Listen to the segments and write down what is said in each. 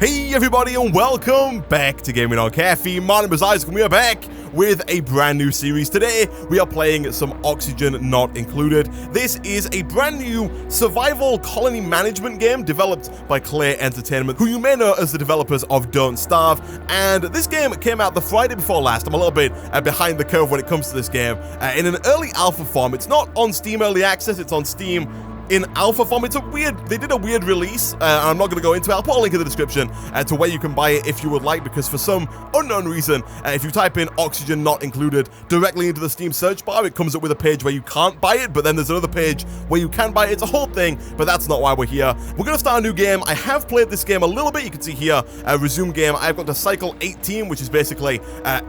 Hey everybody and welcome back to Gaming on Caffeine. My name is Isaac and we are back with a brand new series. Today we are playing some Oxygen Not Included. This is a brand new survival colony management game developed by Klei Entertainment, who you may know as the developers of Don't Starve. And this game came out the Friday before last. I'm a little bit behind the curve when it comes to this game. In an early alpha form. It's not on Steam Early Access, it's on Steam in alpha form. They did a weird release, and I'm not going to go into it. I'll put a link in the description to where you can buy it if you would like, because for some unknown reason, if you type in Oxygen Not Included directly into the Steam search bar, it comes up with a page where you can't buy it, but then there's another page where you can buy it. It's a whole thing, but that's not why we're here. We're going to start a new game. I have played this game a little bit. You can see here, resume game. I've got to cycle 18, which is basically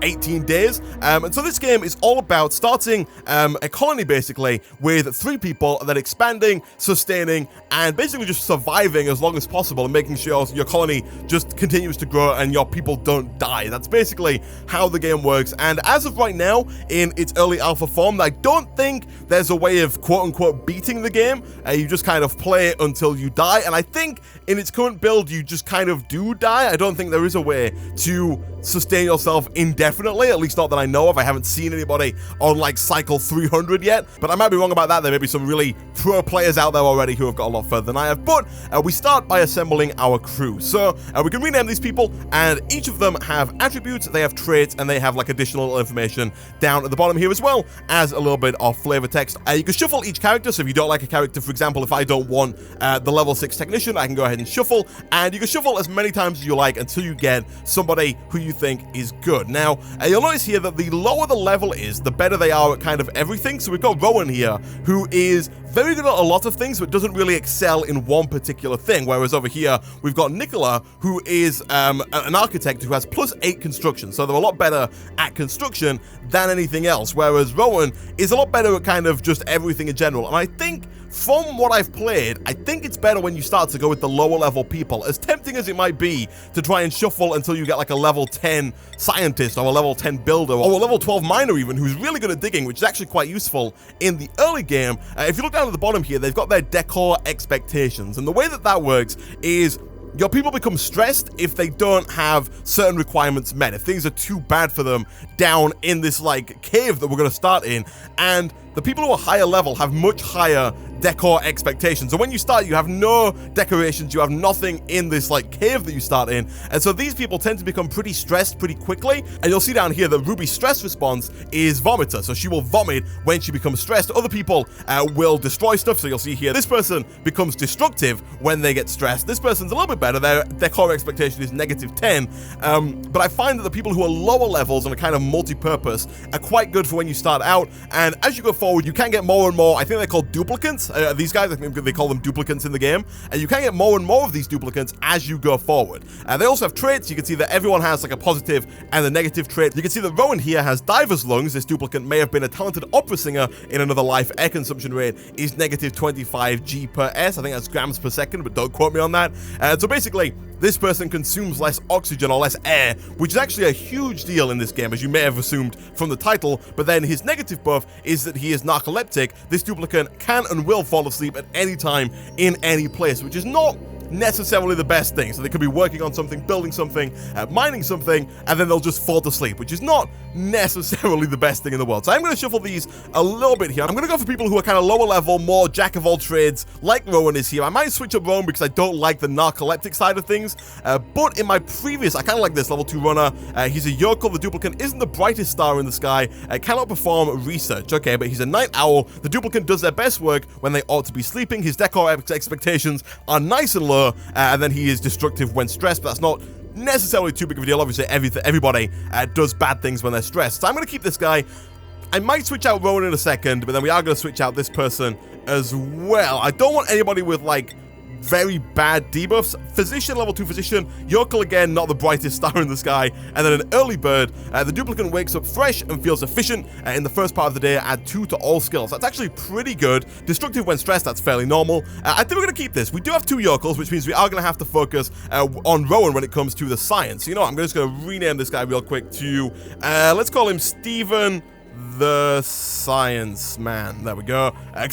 18 days. And so this game is all about starting a colony, basically, with 3 people, and then expanding, sustaining, and basically just surviving as long as possible and making sure your colony just continues to grow and your people don't die. That's basically how the game works. And as of right now, in its early alpha form, I don't think there's a way of quote-unquote beating the game. You just kind of play it until you die, and I think in its current build, you just kind of do die. I don't think there is a way to sustain yourself indefinitely, at least not that I know of. I haven't seen anybody on like cycle 300 yet, but I might be wrong about that. There may be some really pro players out there already who have got a lot further than I have. But we start by assembling our crew. So we can rename these people, and each of them have attributes, they have traits, and they have like additional information down at the bottom here, as well as a little bit of flavor text. You can shuffle each character, so if you don't like a character, for example, if I don't want the level 6 technician, I can go ahead and shuffle, and you can shuffle as many times as you like until you get somebody who you think is good. Now, you'll notice here that the lower the level is, the better they are at kind of everything. So we've got Rowan here, who is very good at a lot of things, but doesn't really excel in one particular thing. Whereas over here, we've got Nicola, who is an architect who has +8 construction. So they're a lot better at construction than anything else. Whereas Rowan is a lot better at kind of just everything in general. And I think from what I've played, I think it's better when you start to go with the lower level people. As tempting as it might be to try and shuffle until you get like a level 10 scientist or a level 10 builder or a level 12 miner even, who's really good at digging, which is actually quite useful in the early game. If you look down at the bottom here, they've got their decor expectations. And the way that works is your people become stressed if they don't have certain requirements met, if things are too bad for them down in this like cave that we're going to start in. And the people who are higher level have much higher decor expectations. So when you start, you have no decorations, you have nothing in this like cave that you start in. And so these people tend to become pretty stressed pretty quickly. And you'll see down here that Ruby's stress response is vomiter. So she will vomit when she becomes stressed. Other people will destroy stuff. So you'll see here, this person becomes destructive when they get stressed. This person's a little bit better. Their decor expectation is -10. But I find that the people who are lower levels and are kind of multi-purpose are quite good for when you start out. And as you go forward, you can get more and more, I think they're called duplicants. These guys, I think they call them duplicants in the game. And you can get more and more of these duplicants as you go forward. They also have traits. You can see that everyone has like a positive and a negative trait. You can see that Rowan here has diver's lungs. This duplicant may have been a talented opera singer in another life. Air consumption rate is -25 G per S. I think that's grams per second, but don't quote me on that. So basically, this person consumes less oxygen or less air, which is actually a huge deal in this game, as you may have assumed from the title. But then his negative buff is that he is narcoleptic. This duplicant can and will fall asleep at any time in any place, which is not necessarily the best thing. So they could be working on something, building something, mining something, and then they'll just fall to sleep, which is not necessarily the best thing in the world. So I'm going to shuffle these a little bit here. I'm going to go for people who are kind of lower level, more jack of all trades, like Rowan is here. I might switch up Rowan because I don't like the narcoleptic side of things, but in my previous, I kind of like this level 2 runner. He's a yokel. The duplicant isn't the brightest star in the sky, cannot perform research. Okay, but he's a night owl. The duplicant does their best work when they ought to be sleeping. His decor expectations are nice and low, and then he is destructive when stressed, but that's not necessarily too big of a deal. Obviously, everybody does bad things when they're stressed. So I'm going to keep this guy. I might switch out Rowan in a second, but then we are going to switch out this person as well. I don't want anybody with, like, very bad debuffs. Physician, level 2 physician. Yokel again, not the brightest star in the sky. And then an early bird. The duplicant wakes up fresh and feels efficient in the first part of the day. Add 2 to all skills. That's actually pretty good. Destructive when stressed, that's fairly normal. I think we're going to keep this. We do have 2 yokels, which means we are going to have to focus on Rowan when it comes to the science. You know, I'm just going to rename this guy real quick to, let's call him Steven the Science Man. There we go. I'm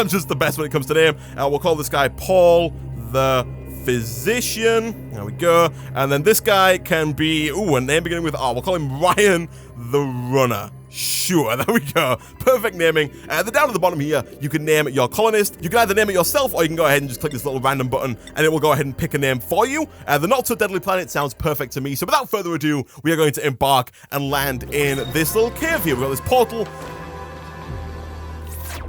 just the best when it comes to name. We'll call this guy Paul the physician. There we go. And then this guy can be, a name beginning with R. We'll call him Ryan the Runner. Sure, there we go. Perfect naming. Then down at the bottom here, you can name your colonist. You can either name it yourself, or you can go ahead and just click this little random button, and it will go ahead and pick a name for you. The Not So Deadly Planet sounds perfect to me. So without further ado, we are going to embark and land in this little cave here. We've got this portal.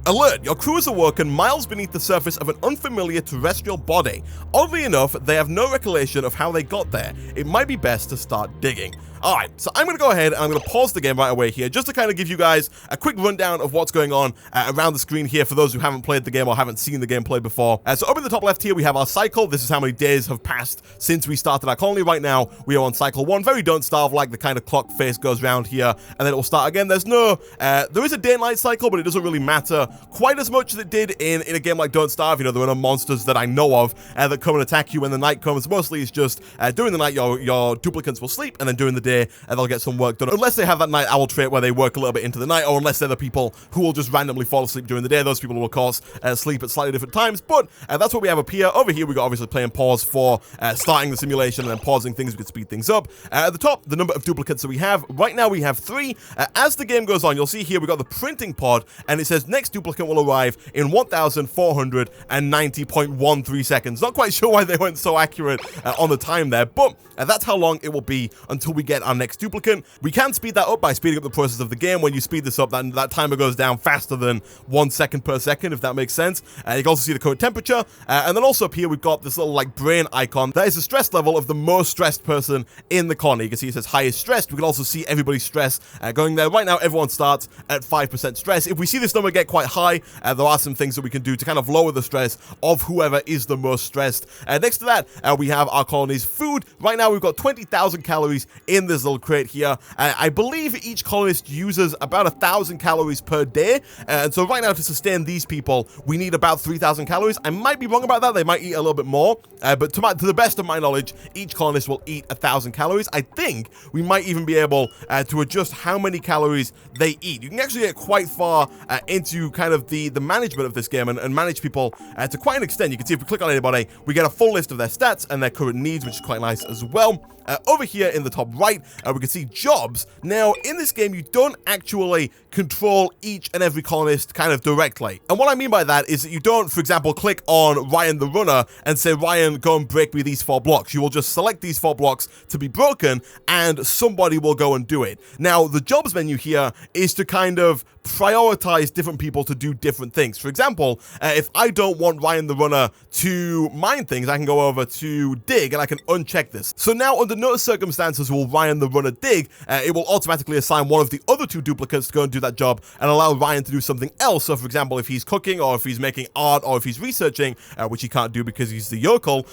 Alert! Your crew is awoken miles beneath the surface of an unfamiliar terrestrial body. Oddly enough, they have no recollection of how they got there. It might be best to start digging. Alright, so I'm going to go ahead and I'm going to pause the game right away here, just to kind of give you guys a quick rundown of what's going on around the screen here for those who haven't played the game or haven't seen the gameplay before. So up in the top left here, we have our cycle. This is how many days have passed since we started our colony. Right now, we are on cycle 1. Very Don't Starve, like the kind of clock face goes around here, and then it will start again. There's no, there is a day and night cycle, but it doesn't really matter quite as much as it did in a game like Don't Starve. You know, there are no monsters that I know of that come and attack you when the night comes. Mostly it's just during the night, your duplicants will sleep, and then during the day, they'll get some work done. Unless they have that night owl trait where they work a little bit into the night, or unless they're the people who will just randomly fall asleep during the day. Those people will, of course, sleep at slightly different times, but that's what we have up here. Over here, we got obviously play and pause for starting the simulation, and then pausing things. We can speed things up. At the top, the number of duplicates that we have. Right now, we have 3. As the game goes on, you'll see here, we got the printing pod, and it says next duplicate will arrive in 1,490.13 seconds. Not quite sure why they went so accurate on the time there, but that's how long it will be until we get our next duplicate. We can speed that up by speeding up the process of the game. When you speed this up, that timer goes down faster than 1 second per second, if that makes sense. You can also see the current temperature, and then also up here we've got this little like brain icon. That is the stress level of the most stressed person in the colony. You can see it says highest stressed. We can also see everybody's stress going there. Right now, everyone starts at 5% stress. If we see this number get quite high, there are some things that we can do to kind of lower the stress of whoever is the most stressed. Next to that, we have our colony's food. Right now, we've got 20,000 calories in this little crate here. I believe each colonist uses about 1,000 calories per day, and so right now to sustain these people, we need about 3,000 calories. I might be wrong about that. They might eat a little bit more, but to the best of my knowledge, each colonist will eat 1,000 calories. I think we might even be able to adjust how many calories they eat. You can actually get quite far into kind of the management of this game and manage people to quite an extent. You can see if we click on anybody, we get a full list of their stats and their current needs, which is quite nice as well. Over here in the top right, we can see jobs. Now, in this game, you don't actually control each and every colonist kind of directly. And what I mean by that is that you don't, for example, click on Ryan the Runner and say, Ryan, go and break me these 4 blocks. You will just select these 4 blocks to be broken, and somebody will go and do it. Now, the jobs menu here is to kind of prioritize different people to do different things. For example, if I don't want Ryan the Runner to mine things, I can go over to dig and I can uncheck this. So now under no circumstances will Ryan the Runner dig. It will automatically assign one of the other 2 duplicates to go and do that job and allow Ryan to do something else. So for example, if he's cooking or if he's making art or if he's researching, which he can't do because he's the yokel,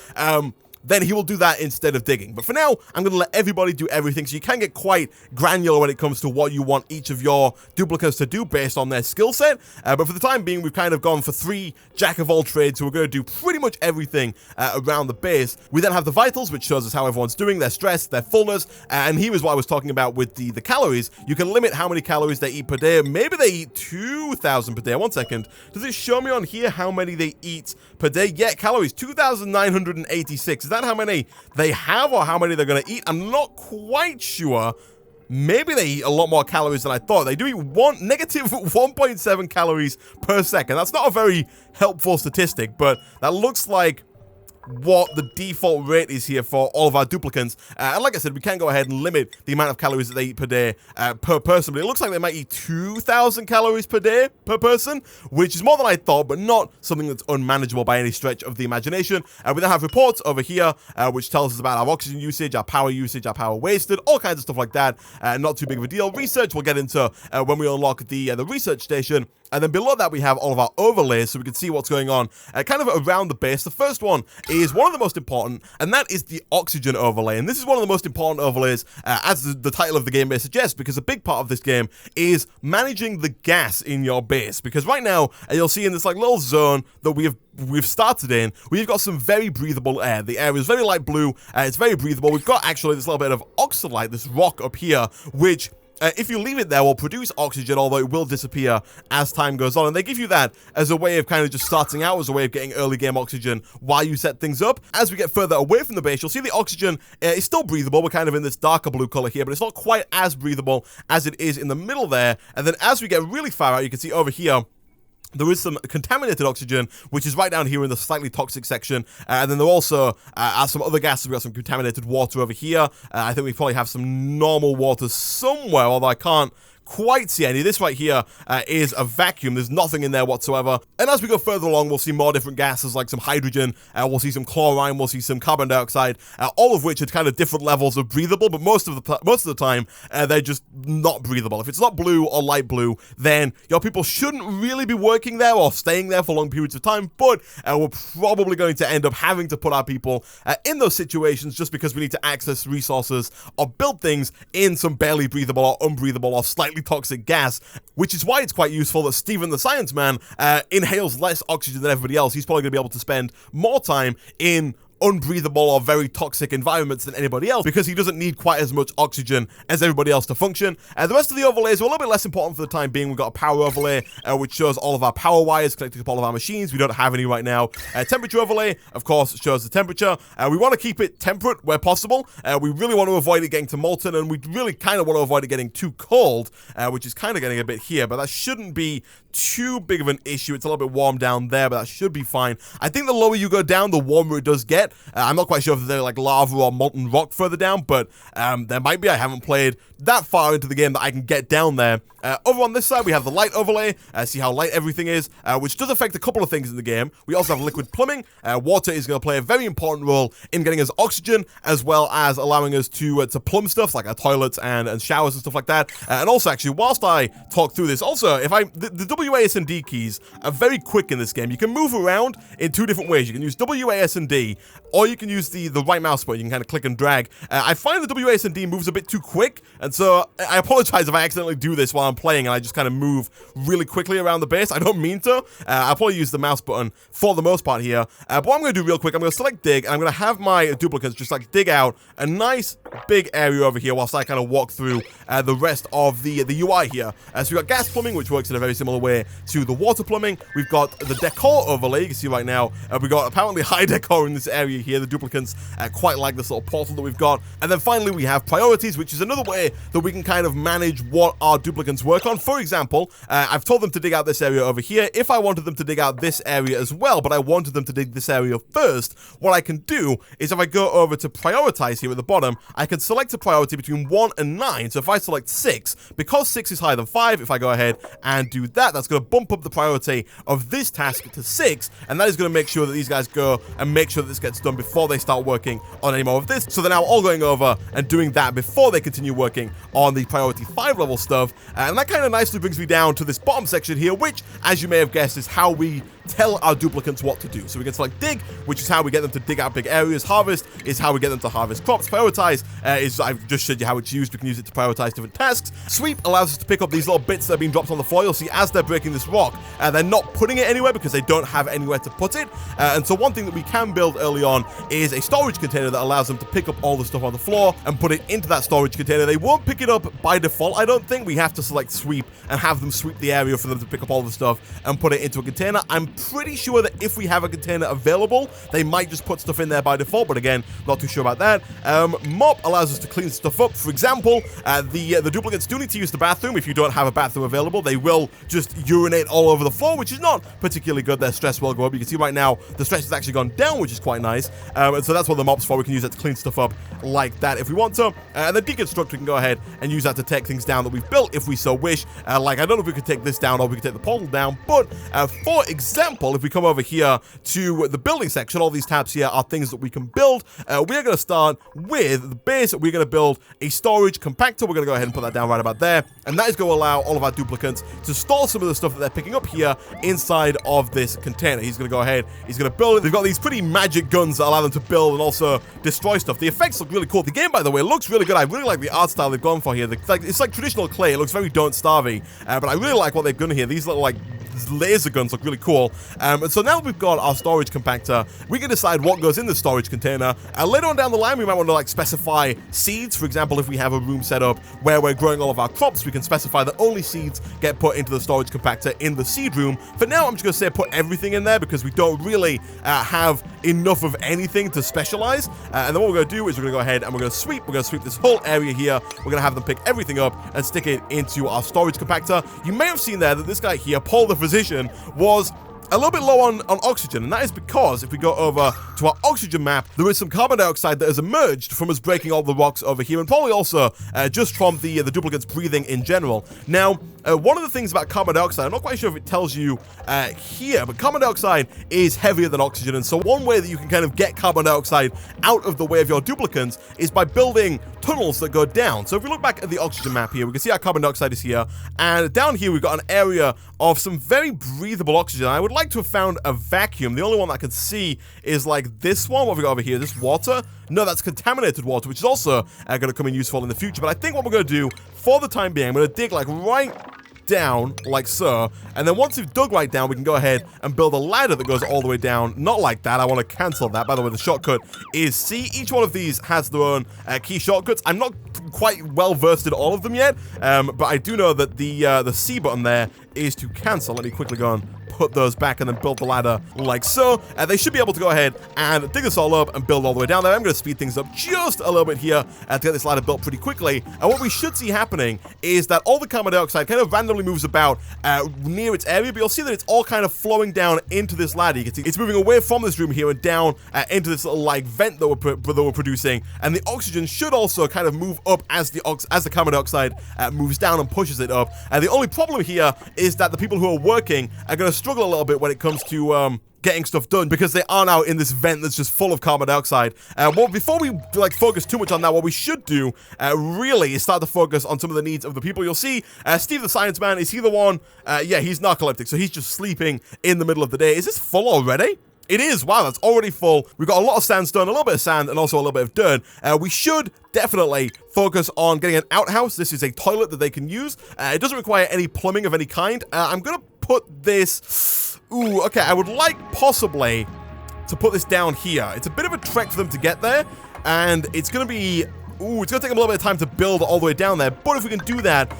then he will do that instead of digging. But for now, I'm going to let everybody do everything, so you can get quite granular when it comes to what you want each of your duplicates to do based on their skill set. But for the time being, we've kind of gone for 3 jack of all trades, so we're going to do pretty much everything around the base. We then have the vitals, which shows us how everyone's doing, their stress, their fullness, and here is what I was talking about with the calories. You can limit how many calories they eat per day. Maybe they eat 2,000 per day. 1 second. Does it show me on here how many they eat per day? Yeah, calories, 2,986. Is that how many they have or how many they're going to eat? I'm not quite sure. Maybe they eat a lot more calories than I thought. They do eat negative 1.7 calories per second. That's not a very helpful statistic, but that looks like what the default rate is here for all of our duplicates. And like I said, we can go ahead and limit the amount of calories that they eat per day per person, but it looks like they might eat 2,000 calories per day per person, which is more than I thought, but not something that's unmanageable by any stretch of the imagination. We then have reports over here, which tells us about our oxygen usage, our power wasted, all kinds of stuff like that. Not too big of a deal. Research we'll get into when we unlock the research station. And then below that, we have all of our overlays, so we can see what's going on kind of around the base. The first one is one of the most important, and that is the oxygen overlay. And this is one of the most important overlays, as the title of the game may suggest, because a big part of this game is managing the gas in your base. Because right now, you'll see in this like little zone that we've started in, we've got some very breathable air. The air is very light blue, it's very breathable. We've got actually this little bit of oxalite, this rock up here, which if you leave it there, will produce oxygen, although it will disappear as time goes on. And they give you that as a way of kind of just starting out, as a way of getting early game oxygen while you set things up. As we get further away from the base, you'll see the oxygen is still breathable. We're kind of in this darker blue color here, but it's not quite as breathable as it is in the middle there. And then as we get really far out, you can see over here, there is some contaminated oxygen, which is right down here in the slightly toxic section. And then there also are some other gases. We've got some contaminated water over here. I think we probably have some normal water somewhere, although I can't quite see any. This right here is a vacuum. There's nothing in there whatsoever. And as we go further along, we'll see more different gases like some hydrogen, we'll see some chlorine, we'll see some carbon dioxide, all of which are kind of different levels of breathable, but most of the time they're just not breathable. If it's not blue or light blue, then your people shouldn't really be working there or staying there for long periods of time, but we're probably going to end up having to put our people in those situations just because we need to access resources or build things in some barely breathable or unbreathable or slightly toxic gas, which is why it's quite useful that Steven the Science Man inhales less oxygen than everybody else. He's probably going to be able to spend more time in unbreathable or very toxic environments than anybody else because he doesn't need quite as much oxygen as everybody else to function. The rest of the overlays are a little bit less important for the time being. We've got a power overlay which shows all of our power wires connected to all of our machines. We don't have any right now. Temperature overlay, of course, shows the temperature. We want to keep it temperate where possible. We really want to avoid it getting to molten, and we really kind of want to avoid it getting too cold, which is kind of getting a bit here, but that shouldn't be too big of an issue. It's a little bit warm down there, but that should be fine. I think the lower you go down, the warmer it does get. I'm not quite sure if they're like lava or molten rock further down, but there might be. I haven't played that far into the game that I can get down there. Over on this side, we have the light overlay. See how light everything is, which does affect a couple of things in the game. We also have liquid plumbing. Water is going to play a very important role in getting us oxygen, as well as allowing us to plumb stuff like our toilets and showers and stuff like that. And also, actually, whilst I talk through this, also, if the WASD keys are very quick in this game. You can move around in two different ways. You can use WASD, or you can use the right mouse button. You can kind of click and drag. I find the WASD moves a bit too quick, and so I apologize if I accidentally do this while I'm playing and I just kind of move really quickly around the base. I don't mean to. I'll probably use the mouse button for the most part here. But what I'm going to do real quick, I'm going to select dig, and I'm going to have my duplicates just like dig out a nice big area over here whilst I kind of walk through the rest of the UI here. So we've got gas plumbing, which works in a very similar way to the water plumbing. We've got the decor overlay. You can see right now we've got apparently high decor in this area here. The duplicants quite like this little portal that we've got. And then finally we have priorities, which is another way that we can kind of manage what our duplicants work on. For example, I've told them to dig out this area over here. If I wanted them to dig out this area as well, but I wanted them to dig this area first, what I can do is if I go over to prioritize here at the bottom, I can select a priority between 1 and 9. So if I select 6, because 6 is higher than 5, if I go ahead and do that, that's going to bump up the priority of this task to 6, and that is going to make sure that these guys go and make sure that this gets done before they start working on any more of this. So they're now all going over and doing that before they continue working on the priority 5 level stuff. And that kind of nicely brings me down to this bottom section here, which, as you may have guessed, is how we tell our duplicants what to do. So we can select dig, which is how we get them to dig out big areas. Harvest is how we get them to harvest crops. Prioritize is, I've just showed you how it's used. We can use it to prioritize different tasks. Sweep allows us to pick up these little bits that are being dropped on the floor. You'll see as they're breaking this rock, they're not putting it anywhere because they don't have anywhere to put it. And so one thing that we can build early on is a storage container that allows them to pick up all the stuff on the floor and put it into that storage container. They won't pick it up by default, I don't think. We have to select sweep and have them sweep the area for them to pick up all the stuff and put it into a container. I'm pretty sure that if we have a container available, they might just put stuff in there by default, but again, not too sure about that. Mop allows us to clean stuff up. For example, the duplicates do need to use the bathroom. If you don't have a bathroom available, they will just urinate all over the floor, which is not particularly good. Their stress will go up. You can see right now the stress has actually gone down, which is quite nice. And so that's what the mop's for. We can use that to clean stuff up like that if we want to. And the deconstruct, we can go ahead and use that to take things down that we've built if we so wish. Like, I don't know if we could take this down or we could take the portal down, but for example, if we come over here to the building section, all these tabs here are things that we can build. We're going to start with the base. We're going to build a storage compactor. We're going to go ahead and put that down right about there. And that is going to allow all of our duplicates to store some of the stuff that they're picking up here inside of this container. He's going to go ahead, he's going to build it. They've got these pretty magic guns that allow them to build and also destroy stuff. The effects look really cool. The game, by the way, looks really good. I really like the art style they've gone for here. It's like traditional Klei. It looks very Don't Starve-y, but I really like what they've done here. These little like laser guns look really cool. And so now that we've got our storage compactor, we can decide what goes in the storage container. Later on down the line, we might want to like specify seeds. For example, if we have a room set up where we're growing all of our crops, we can specify that only seeds get put into the storage compactor in the seed room. For now, I'm just going to say put everything in there because we don't really have enough of anything to specialize. And then what we're going to do is we're going to go ahead and we're going to sweep. We're going to sweep this whole area here. We're going to have them pick everything up and stick it into our storage compactor. You may have seen there that this guy here, Paul the Physician, was a little bit low on oxygen, and that is because if we go over to our oxygen map, there is some carbon dioxide that has emerged from us breaking all the rocks over here, and probably also just from the duplicates breathing in general. Now, one of the things about carbon dioxide, I'm not quite sure if it tells you here, but carbon dioxide is heavier than oxygen, and so one way that you can kind of get carbon dioxide out of the way of your duplicants is by building tunnels that go down. So if we look back at the oxygen map here, we can see our carbon dioxide is here, and down here we've got an area of some very breathable oxygen. I would like to have found a vacuum. The only one that I can see is like this one. What have we got over here? This water? No, that's contaminated water, which is also going to come in useful in the future. But I think what we're going to do for the time being, I'm going to dig like right down like so, and then once we've dug right down, we can go ahead and build a ladder that goes all the way down. Not like that. I want to cancel that. By the way, the shortcut is C. Each one of these has their own key shortcuts. I'm not quite well versed in all of them yet, but I do know that the C button there is to cancel. Let me quickly go on, put those back, and then build the ladder like so. They should be able to go ahead and dig this all up and build all the way down there. I'm going to speed things up just a little bit here to get this ladder built pretty quickly. And what we should see happening is that all the carbon dioxide kind of randomly moves about near its area, but you'll see that it's all kind of flowing down into this ladder. You can see it's moving away from this room here and down into this little like vent that we're producing. And the oxygen should also kind of move up as the carbon dioxide moves down and pushes it up. And the only problem here is that the people who are working are going to struggle a little bit when it comes to getting stuff done because they are now in this vent that's just full of carbon dioxide. Well, before we like focus too much on that, what we should do really is start to focus on some of the needs of the people. You'll see Steve the Science Man, is he the one? Yeah, he's narcoleptic, so he's just sleeping in the middle of the day. Is this full already? It is. Wow, that's already full. We've got a lot of sandstone, a little bit of sand, and also a little bit of dirt. We should definitely focus on getting an outhouse. This is a toilet that they can use. It doesn't require any plumbing of any kind. I'm going to put this... Ooh, okay, I would like possibly to put this down here. It's a bit of a trek for them to get there, and it's going to be... Ooh, it's going to take a little bit of time to build all the way down there, but if we can do that,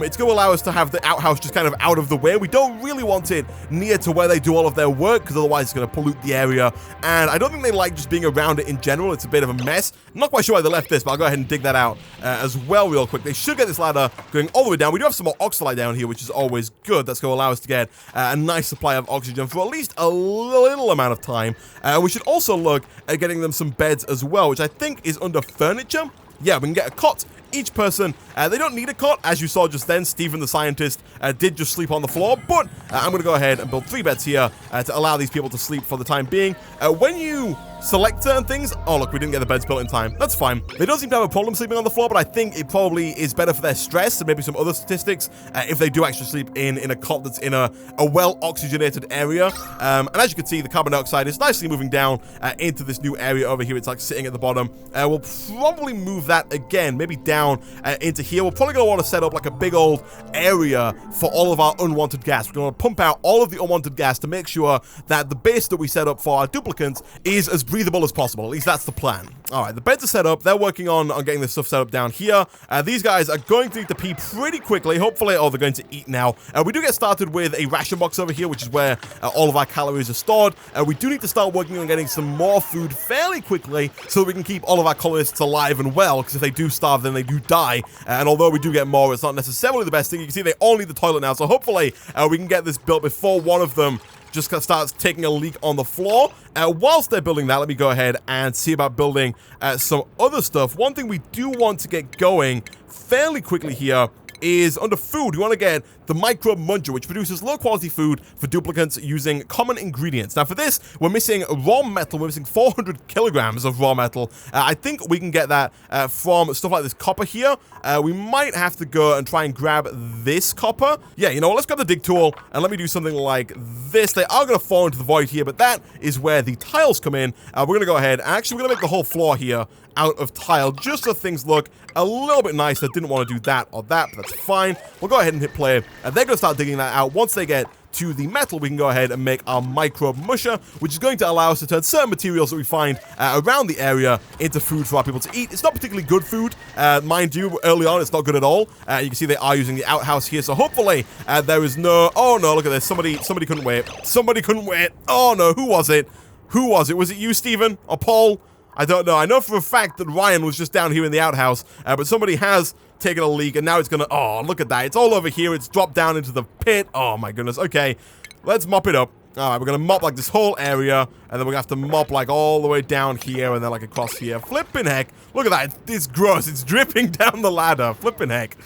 it's going to allow us to have the outhouse just kind of out of the way. We don't really want it near to where they do all of their work, because otherwise it's going to pollute the area, and I don't think they like just being around it in general. It's a bit of a mess. I'm not quite sure why they left this, but I'll go ahead and dig that out as well real quick. They should get this ladder going all the way down. We do have some more oxalite down here, which is always good. That's going to allow us to get a nice supply of oxygen for at least a little amount of time. We should also look at getting them some beds as well, which I think is under furniture. Yeah, we can get a cot. Each person, they don't need a cot. As you saw just then, Stephen the scientist did just sleep on the floor, but I'm going to go ahead and build 3 beds here to allow these people to sleep for the time being. When you select certain things... Oh, look, we didn't get the beds built in time. That's fine. They don't seem to have a problem sleeping on the floor, but I think it probably is better for their stress and maybe some other statistics if they do actually sleep in a cot that's in a well-oxygenated area. And as you can see, the carbon dioxide is nicely moving down into this new area over here. It's like sitting at the bottom. We'll probably move that again, maybe down into here. We're probably going to want to set up like a big old area for all of our unwanted gas. We're going to pump out all of the unwanted gas to make sure that the base that we set up for our duplicants is as breathable as possible. At least that's the plan. All right, the beds are set up. They're working on getting this stuff set up down here. These guys are going to need to pee pretty quickly. Hopefully, they're going to eat now. We do get started with a ration box over here, which is where all of our calories are stored. We do need to start working on getting some more food fairly quickly so that we can keep all of our colonists alive and well, because if they do starve, then they do die. And although we do get more, it's not necessarily the best thing. You can see they all need the toilet now, so hopefully we can get this built before one of them just starts taking a leak on the floor. Whilst they're building that, let me go ahead and see about building some other stuff. One thing we do want to get going fairly quickly here is under food. We want to get the microbe muncher, which produces low quality food for duplicants using common ingredients. Now for this, we're missing raw metal. We're missing 400 kilograms of raw metal. I think we can get that from stuff like this copper here. We might have to go and try and grab this copper. Yeah, you know what? Let's grab the dig tool and let me do something like this. They are going to fall into the void here, but that is where the tiles come in. We're going to go ahead and actually we're going to make the whole floor here out of tile just so things look a little bit nicer. Didn't want to do that or that, but that's fine. We'll go ahead and hit play, and they're going to start digging that out. Once they get to the metal, we can go ahead and make our microbe musher, which is going to allow us to turn certain materials that we find around the area into food for our people to eat. It's not particularly good food, mind you. Early on, it's not good at all. You can see they are using the outhouse here, so hopefully there is no... Oh no, look at this. Somebody couldn't wait. Somebody couldn't wait. Oh no, who was it? Who was it? Was it you, Stephen? Or Paul? I don't know. I know for a fact that Ryan was just down here in the outhouse, but somebody has taken a leak, and now it's gonna... Oh, look at that. It's all over here. It's dropped down into the pit. Oh my goodness. Okay, let's mop it up. All right, we're gonna mop like this whole area, and then we're gonna have to mop like all the way down here, and then like across here. Flippin' heck. Look at that. It's gross. It's dripping down the ladder. Flippin' heck.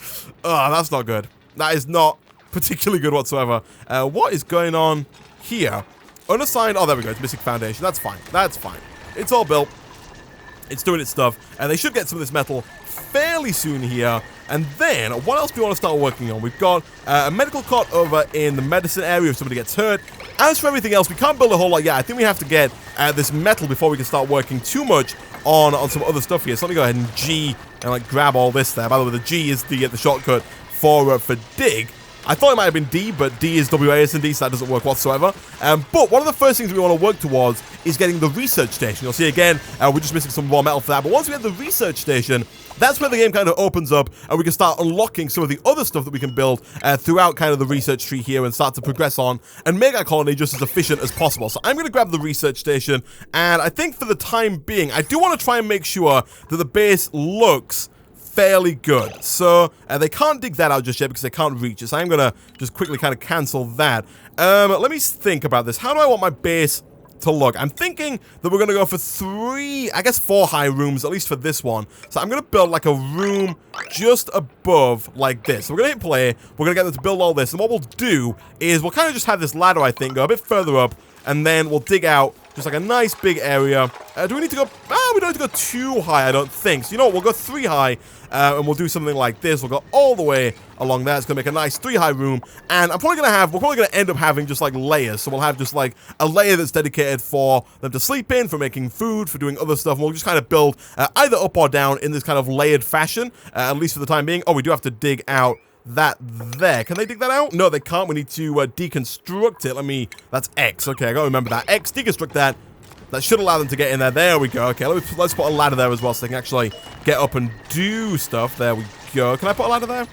Oh, that's not good. That is not particularly good whatsoever. What is going on here? Unassigned... Oh, there we go. It's missing foundation. That's fine. That's fine. It's all built. It's doing its stuff, and they should get some of this metal fairly soon here. And then, what else do we want to start working on? We've got a medical cot over in the medicine area if somebody gets hurt. As for everything else, we can't build a whole lot yet. I think we have to get this metal before we can start working too much on some other stuff here. So let me go ahead and G and like grab all this there. By the way, the G is the shortcut for dig. I thought it might have been D, but D is WASD, so that doesn't work whatsoever. But one of the first things we want to work towards is getting the research station. You'll see again, we're just missing some raw metal for that. But once we have the research station, that's where the game kind of opens up, and we can start unlocking some of the other stuff that we can build throughout kind of the research tree here and start to progress on and make our colony just as efficient as possible. So I'm going to grab the research station, and I think for the time being, I do want to try and make sure that the base looks fairly good. So they can't dig that out just yet because they can't reach it. So I'm gonna just quickly kind of cancel that. Let me think about this. How do I want my base to look? I'm thinking that we're gonna go for 4 high rooms, at least for this one. So I'm gonna build like a room just above like this. So we're gonna hit play. We're gonna get them to build all this, and what we'll do is we'll kind of just have this ladder, I think, go a bit further up, and then we'll dig out just like a nice big area. Do we need to go... we don't need to go too high, I don't think. So you know what? We'll go 3 high, and we'll do something like this. We'll go all the way along there. It's going to make a nice 3 high room. And we're probably going to end up having just like layers. So we'll have just like a layer that's dedicated for them to sleep in, for making food, for doing other stuff. And we'll just kind of build either up or down in this kind of layered fashion, at least for the time being. Oh, we do have to dig out that there. Can they dig that out? No, they can't. We need to deconstruct it. That's X. Okay, I gotta remember that. X, deconstruct that. That should allow them to get in there. There we go. Okay, let's put a ladder there as well so they can actually get up and do stuff. There we go. Can I put a ladder there?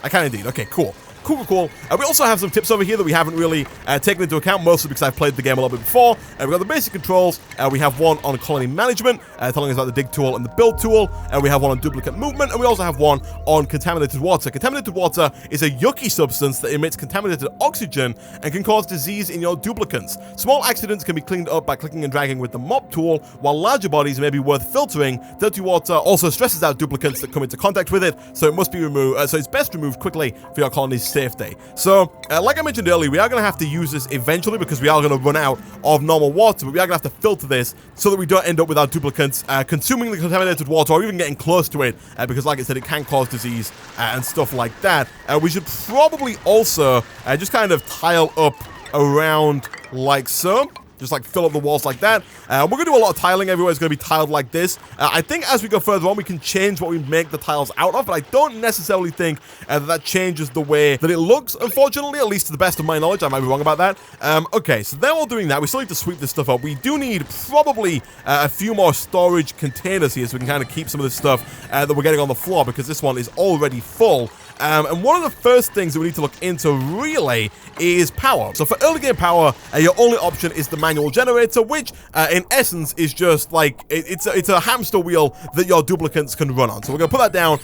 I can indeed. Okay, cool. Cool. We also have some tips over here that we haven't really taken into account, mostly because I've played the game a little bit before. We've got the basic controls. We have one on colony management, telling us about the dig tool and the build tool. We have one on duplicate movement, and we also have one on contaminated water. Contaminated water is a yucky substance that emits contaminated oxygen and can cause disease in your duplicants. Small accidents can be cleaned up by clicking and dragging with the mop tool, while larger bodies may be worth filtering. Dirty water also stresses out duplicants that come into contact with it, so it must be removed. So it's best removed quickly for your colony's safety. So, like I mentioned earlier, we are going to have to use this eventually because we are going to run out of normal water, but we are going to have to filter this so that we don't end up with our duplicants consuming the contaminated water or even getting close to it, because like I said, it can cause disease and stuff like that. We should probably also just kind of tile up around like so. Just like fill up the walls like that. We're going to do a lot of tiling. Everywhere is going to be tiled like this. I think as we go further on, we can change what we make the tiles out of, but I don't necessarily think that changes the way that it looks, unfortunately, at least to the best of my knowledge. I might be wrong about that. Okay, so then while doing that, we still need to sweep this stuff up. We do need probably a few more storage containers here so we can kind of keep some of this stuff that we're getting on the floor, because this one is already full. And one of the first things that we need to look into really is power. So for early game power, your only option is the manual generator, which in essence is just like, it's a hamster wheel that your duplicants can run on. So we're going to put that down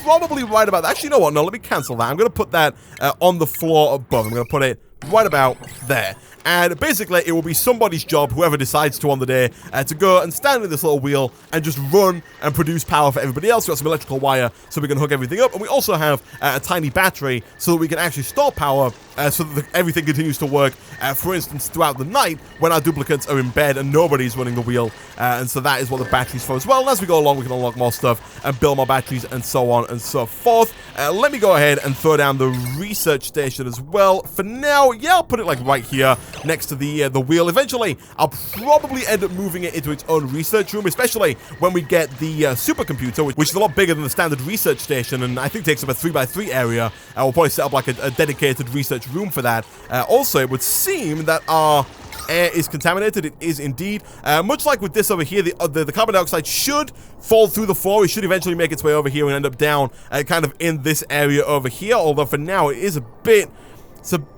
probably right about that. Actually, you know what? No, let me cancel that. I'm going to put that on the floor above. I'm going to put it right about there. And basically, it will be somebody's job, whoever decides to on the day, to go and stand in this little wheel and just run and produce power for everybody else. We've got some electrical wire so we can hook everything up. And we also have a tiny battery so that we can actually store power so that everything continues to work, for instance, throughout the night when our duplicates are in bed and nobody's running the wheel. And so that is what the battery's for as well. And as we go along, we can unlock more stuff and build more batteries and so on and so forth. Let me go ahead and throw down the research station as well. For now, yeah, I'll put it like right here next to the wheel. Eventually, I'll probably end up moving it into its own research room, especially when we get the supercomputer, which is a lot bigger than the standard research station, and I think takes up a 3x3 area. We'll probably set up like a dedicated research much room for that. Also, it would seem that our air is contaminated. It is indeed. Much like with this over here, the carbon dioxide should fall through the floor. It should eventually make its way over here and end up down kind of in this area over here. Although for now, it is a bit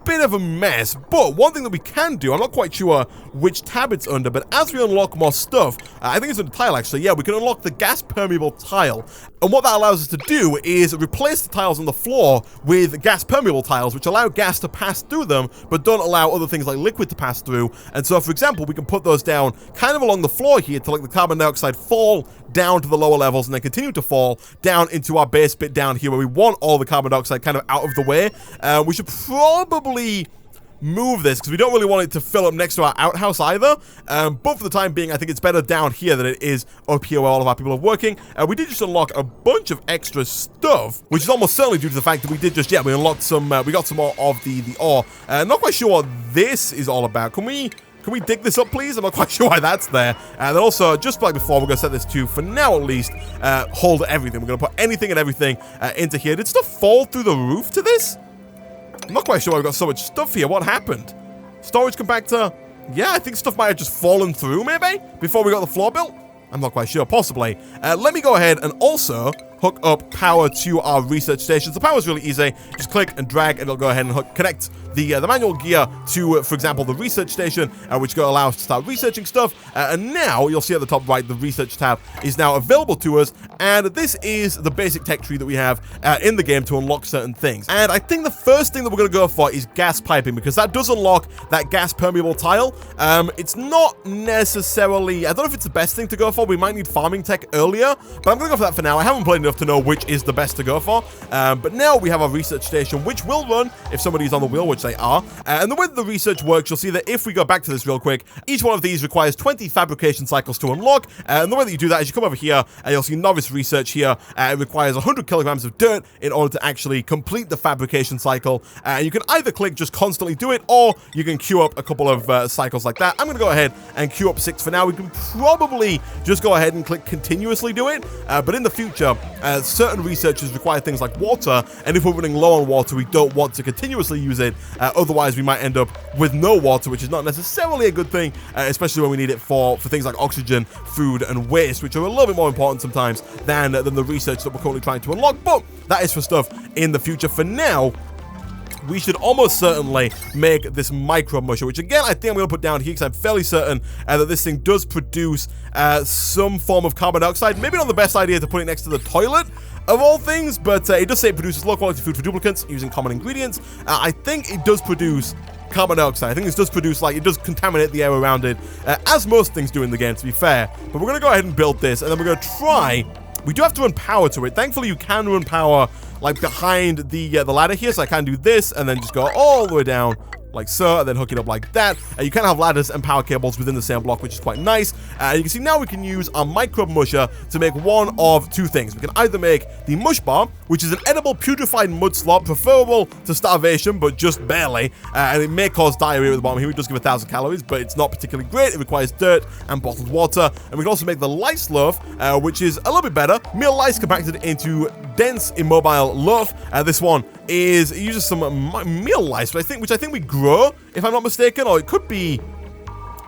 of a mess. But one thing that we can do, I'm not quite sure which tab it's under, but as we unlock more stuff, I think it's under tile actually, yeah, we can unlock the gas permeable tile. And what that allows us to do is replace the tiles on the floor with gas permeable tiles, which allow gas to pass through them, but don't allow other things like liquid to pass through. And so, for example, we can put those down kind of along the floor here to let the carbon dioxide fall down to the lower levels and then continue to fall down into our base bit down here where we want all the carbon dioxide kind of out of the way. We should probably move this because we don't really want it to fill up next to our outhouse either, but for the time being I think it's better down here than it is up here where all of our people are working. We did just unlock a bunch of extra stuff, which is almost certainly due to the fact that we did just, we unlocked some, we got some more of the ore. Not quite sure what this is all about. Can we dig this up, please? I'm not quite sure why that's there. And then also, just like before, we're going to set this to, for now at least, hold everything. We're going to put anything and everything into here. Did stuff fall through the roof to this? I'm not quite sure why we've got so much stuff here. What happened? Storage compactor? Yeah, I think stuff might have just fallen through, maybe, before we got the floor built. I'm not quite sure, possibly. Let me go ahead and also hook up power to our research stations. The power's really easy. Just click and drag, and it'll go ahead and connect the manual gear to, for example, the research station, which will allow us to start researching stuff. And now, you'll see at the top right, the research tab is now available to us. And this is the basic tech tree that we have in the game to unlock certain things. And I think the first thing that we're going to go for is gas piping, because that does unlock that gas permeable tile. It's not necessarily, I don't know if it's the best thing to go for. We might need farming tech earlier, but I'm going to go for that for now. I haven't played enough to know which is the best to go for. But now we have our research station, which will run if somebody's on the wheel, which they are. And the way that the research works, you'll see that if we go back to this real quick, each one of these requires 20 fabrication cycles to unlock. And the way that you do that is you come over here and you'll see novice research here. It requires 100 kilograms of dirt in order to actually complete the fabrication cycle. And you can either click just constantly do it, or you can queue up a couple of cycles like that. I'm going to go ahead and queue up 6 for now. We can probably just go ahead and click continuously do it. But in the future, certain researchers require things like water, and if we're running low on water, we don't want to continuously use it. Otherwise, we might end up with no water, which is not necessarily a good thing, especially when we need it for things like oxygen, food, and waste, which are a little bit more important sometimes than the research that we're currently trying to unlock. But that is for stuff in the future. For now, we should almost certainly make this micro musher, which again, I think I'm going to put down here because I'm fairly certain that this thing does produce some form of carbon dioxide. Maybe not the best idea to put it next to the toilet of all things, but it does say it produces low quality food for duplicants using common ingredients. I think it does produce carbon dioxide. I think this does produce, like, it does contaminate the air around it, as most things do in the game, to be fair. But we're going to go ahead and build this, and then we're going to try. We do have to run power to it. Thankfully, you can run power like behind the ladder here, so I can do this and then just go all the way down like so, and then hook it up like that. You can have ladders and power cables within the same block, which is quite nice. You can see now we can use our micro musher to make one of two things. We can either make the mush bar, which is an edible putrefied mud slop, preferable to starvation, but just barely. And it may cause diarrhea at the bottom here. It does give 1,000 calories, but it's not particularly great. It requires dirt and bottled water. And we can also make the lice loaf, which is a little bit better. Meal lice compacted into dense, immobile loaf. This one is, it uses some meal lice, which I think we grow, if I'm not mistaken, or it could be,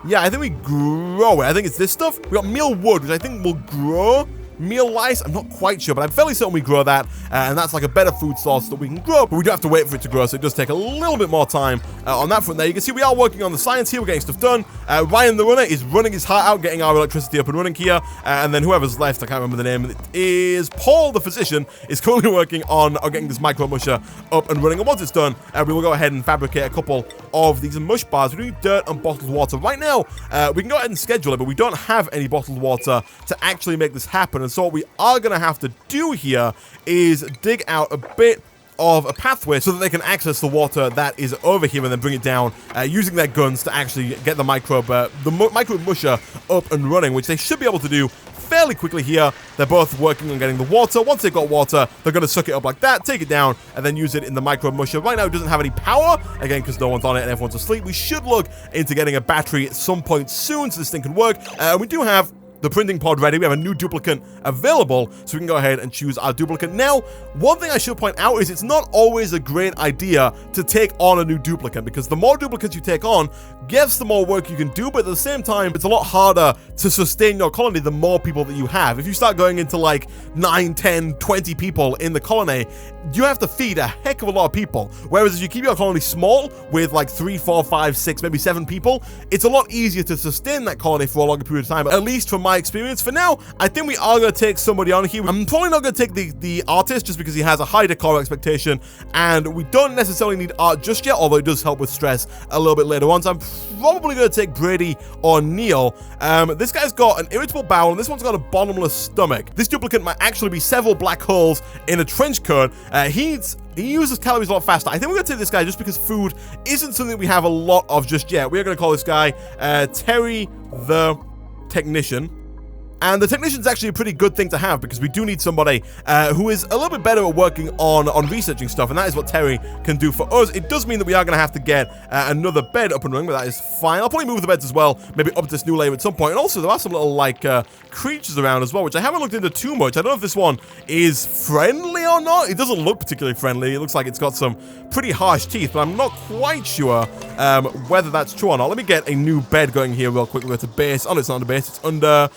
yeah, I think we grow it. I think it's this stuff. We got meal wood, which I think will grow meal lice. I'm not quite sure, but I'm fairly certain we grow that, and that's like a better food source that we can grow, but we do have to wait for it to grow, so it does take a little bit more time on that front there. You can see we are working on the science here. We're getting stuff done. Ryan the runner is running his heart out, getting our electricity up and running here, and then whoever's left, I can't remember the name, it is Paul the physician, is currently working on getting this micro musher up and running, and once it's done, we will go ahead and fabricate a couple of these mush bars. We need dirt and bottled water. Right now, we can go ahead and schedule it, but we don't have any bottled water to actually make this happen. And so what we are going to have to do here is dig out a bit of a pathway so that they can access the water that is over here and then bring it down using their guns to actually get the micro musher up and running, which they should be able to do fairly quickly here. They're both working on getting the water. Once they've got water, they're going to suck it up like that, take it down, and then use it in the micro musher. Right now, it doesn't have any power, again, because no one's on it and everyone's asleep. We should look into getting a battery at some point soon so this thing can work. We do have the printing pod ready. We have a new duplicant available, so we can go ahead and choose our duplicant. Now, one thing I should point out is it's not always a great idea to take on a new duplicant, because the more duplicates you take on, yes, the more work you can do, but at the same time, it's a lot harder to sustain your colony the more people that you have. If you start going into like 9, 10, 20 people in the colony, you have to feed a heck of a lot of people. Whereas if you keep your colony small with like 3, 4, 5, 6, maybe 7 people, it's a lot easier to sustain that colony for a longer period of time, at least from my experience. For now, I think we are going to take somebody on here. I'm probably not going to take the artist just because he has a high decor expectation, and we don't necessarily need art just yet, although it does help with stress a little bit later on. So I'm probably going to take Brady or Neil. This guy's got an irritable bowel, and this one's got a bottomless stomach. This duplicant might actually be several black holes in a trench coat. He uses calories a lot faster. I think we're going to take this guy just because food isn't something we have a lot of just yet. We're going to call this guy Terry the Technician. And the technician's actually a pretty good thing to have, because we do need somebody who is a little bit better at working on researching stuff, and that is what Terry can do for us. It does mean that we are going to have to get another bed up and running, but that is fine. I'll probably move the beds as well, maybe up this new layer at some point. And also, there are some little, like, creatures around as well, which I haven't looked into too much. I don't know if this one is friendly or not. It doesn't look particularly friendly. It looks like it's got some pretty harsh teeth, but I'm not quite sure whether that's true or not. Let me get a new bed going here real quick. We'll go to base. Oh, no, it's not under base. It's under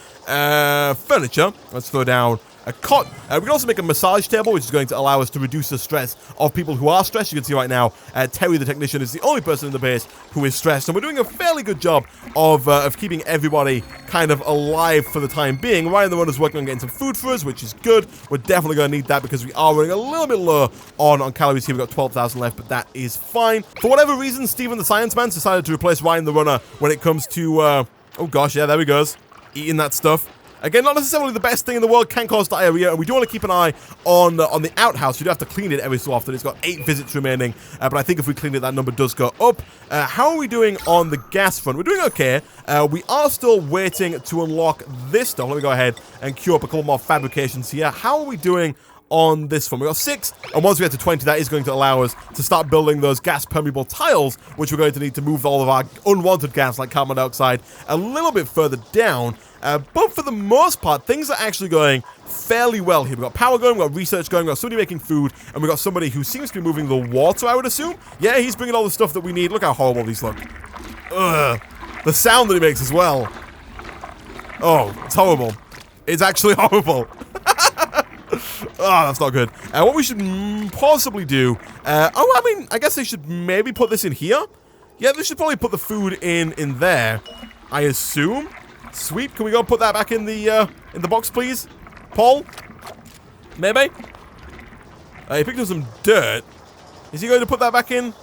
furniture. Let's throw down a cot. We can also make a massage table, which is going to allow us to reduce the stress of people who are stressed. You can see right now, Terry the Technician is the only person in the base who is stressed, and we're doing a fairly good job of keeping everybody kind of alive for the time being. Ryan the Runner's working on getting some food for us, which is good. We're definitely going to need that because we are running a little bit low on calories here. We've got 12,000 left, but that is fine. For whatever reason, Steven the Science Man decided to replace Ryan the Runner when it comes to, oh gosh, yeah, there he goes, eating that stuff. Again, not necessarily the best thing in the world, can cause diarrhea, and we do want to keep an eye on the outhouse. We do have to clean it every so often. It's got 8 visits remaining, but I think if we clean it, that number does go up. How are we doing on the gas front? We're doing okay. We are still waiting to unlock this stuff. Let me go ahead and queue up a couple more fabrications here. How are we doing on this one? We got 6, and once we get to 20, that is going to allow us to start building those gas permeable tiles, which we're going to need to move all of our unwanted gas like carbon dioxide a little bit further down. But for the most part, things are actually going fairly well here. We've got power going, we've got research going, we've got somebody making food, and we've got somebody who seems to be moving the water, I would assume. Yeah, he's bringing all the stuff that we need. Look how horrible these look. Ugh. The sound that he makes as well. Oh, it's horrible. It's actually horrible. Oh, that's not good. What we should possibly do... I mean, I guess they should maybe put this in here. Yeah, they should probably put the food in there, I assume. Sweet. Can we go put that back in the box, please? Paul? Maybe? He picked up some dirt. Is he going to put that back in?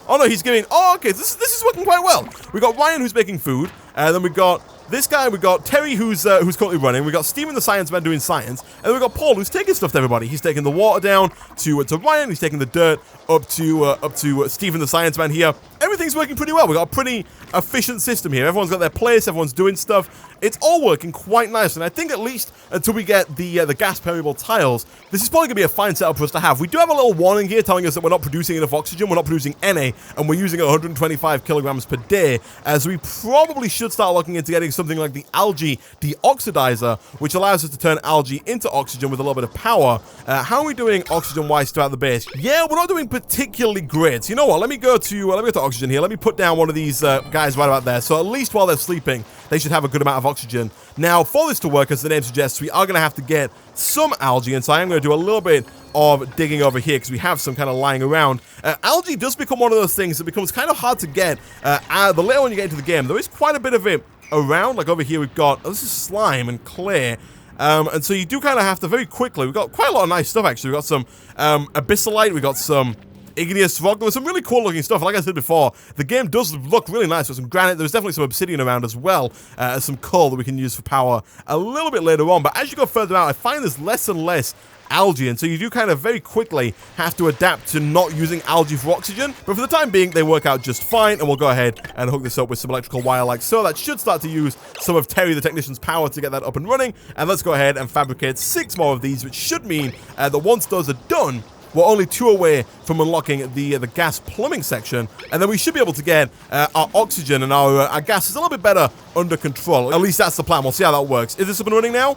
Oh, no, he's giving... Oh, okay. This is working quite well. We got Ryan, who's making food. Then we got this guy. We got Terry, who's currently running. We got Steven the Science Man doing science. And then we got Paul, who's taking stuff to everybody. He's taking the water down to Ryan. He's taking the dirt up to Steven the Science Man here. Everything's working pretty well. We got a pretty efficient system here. Everyone's got their place. Everyone's doing stuff. It's all working quite nice, and I think at least until we get the gas permeable tiles, this is probably going to be a fine setup for us to have. We do have a little warning here telling us that we're not producing enough oxygen, we're not producing any, and we're using 125 kilograms per day, so we probably should start looking into getting something like the algae deoxidizer, which allows us to turn algae into oxygen with a little bit of power. How are we doing oxygen-wise throughout the base? Yeah, we're not doing particularly great. So you know what? Let me go to oxygen here. Let me put down one of these guys right about there. So at least while they're sleeping, they should have a good amount of oxygen. Now, for this to work, as the name suggests, we are going to have to get some algae, and so I am going to do a little bit of digging over here because we have some kind of lying around. Algae does become one of those things that becomes kind of hard to get the later on you get into the game. There is quite a bit of it around. Like over here, we've got this is slime and clay. And so you do kind of have to very quickly. We've got quite a lot of nice stuff, actually. We've got some abyssalite. We've got some igneous rock. There was some really cool looking stuff. Like I said before, the game does look really nice. There's some granite. There's definitely some obsidian around as well. Some coal that we can use for power a little bit later on. But as you go further out, I find there's less and less algae, and so you do kind of very quickly have to adapt to not using algae for oxygen. But for the time being, they work out just fine, and we'll go ahead and hook this up with some electrical wire like so. That should start to use some of Terry the Technician's power to get that up and running. And let's go ahead and fabricate 6 more of these, which should mean that once those are done, we're only 2 away from unlocking the gas plumbing section, and then we should be able to get our oxygen and our gas is a little bit better under control. At least that's the plan. We'll see how that works. Is this up and running now?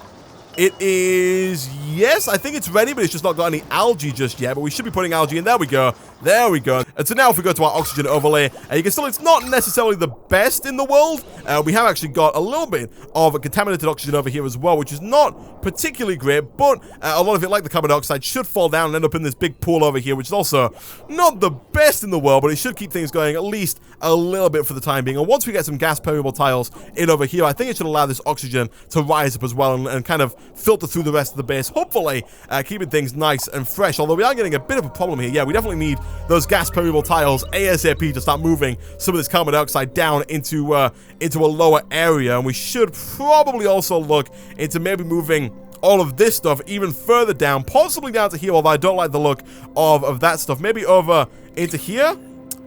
It is, yes, I think it's ready, but it's just not got any algae just yet, but we should be putting algae in. There we go. There we go. And so now if we go to our oxygen overlay, you can still, it's not necessarily the best in the world. We have actually got a little bit of contaminated oxygen over here as well, which is not particularly great, but a lot of it, like the carbon dioxide, should fall down and end up in this big pool over here, which is also not the best in the world, but it should keep things going at least a little bit for the time being. And once we get some gas permeable tiles in over here, I think it should allow this oxygen to rise up as well and kind of filter through the rest of the base, hopefully keeping things nice and fresh, although we are getting a bit of a problem here. Yeah, we definitely need those gas permeable tiles ASAP to start moving some of this carbon dioxide down into a lower area, and we should probably also look into maybe moving all of this stuff even further down, possibly down to here, although I don't like the look of that stuff. Maybe over into here.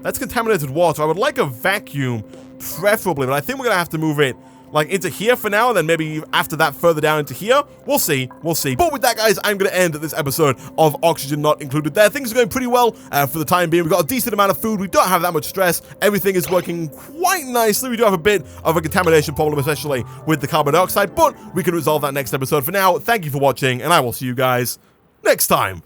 That's contaminated water. I would like a vacuum, preferably, but I think we're gonna have to move it like into here for now, and then maybe after that further down into here. We'll see. We'll see. But with that, guys, I'm going to end this episode of Oxygen Not Included there. Things are going pretty well for the time being. We've got a decent amount of food. We don't have that much stress. Everything is working quite nicely. We do have a bit of a contamination problem, especially with the carbon dioxide, but we can resolve that next episode. For now, thank you for watching, and I will see you guys next time.